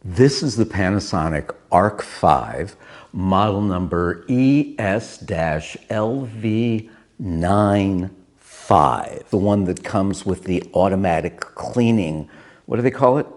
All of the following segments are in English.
This is the Panasonic Arc5, model number ES-LV95, the one that comes with the automatic cleaning, what do they call it?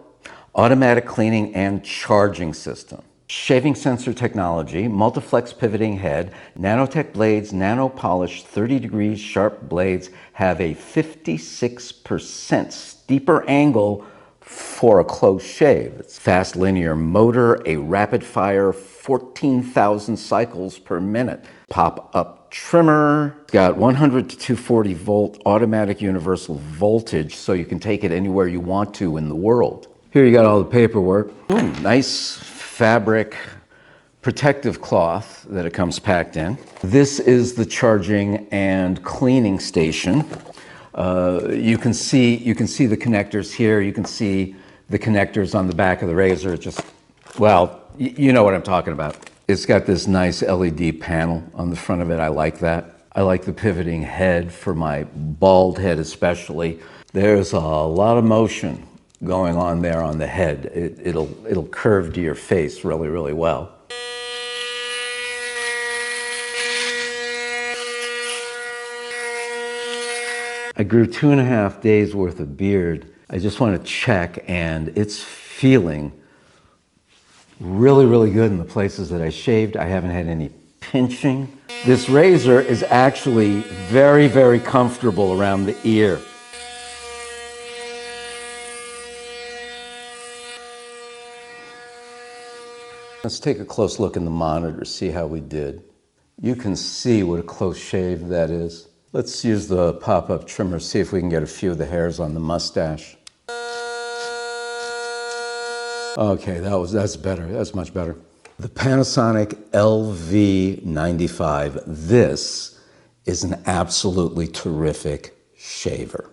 Automatic cleaning and charging system. Shaving sensor technology, multiflex pivoting head, nanotech blades, nano polished 30 degrees sharp blades have a 56% steeper angle for a close shave. It's fast linear motor, a rapid fire 14,000 cycles per minute. Pop-up trimmer, got 100 to 240 volt automatic universal voltage, so you can take it anywhere you want to in the world. Here you got all the paperwork. Ooh, nice fabric protective cloth that it comes packed in. This is the charging and cleaning station. You can see the connectors here. You can see the connectors on the back of the razor. Well, you know what I'm talking about. It's got this nice LED panel on the front of it. I like that. I like the pivoting head for my bald head especially. There's a lot of motion going on there on the head. It'll curve to your face really, really well. I grew 2.5 days worth of beard. I just want to check, and it's feeling really, really good in the places that I shaved. I haven't had any pinching. This razor is actually very, very comfortable around the ear. Let's take a close look in the monitor, see how we did. You can see what a close shave that is. Let's use the pop-up trimmer, see if we can get a few of the hairs on the mustache. Okay, that's better. That's much better. The Panasonic LV95. This is an absolutely terrific shaver.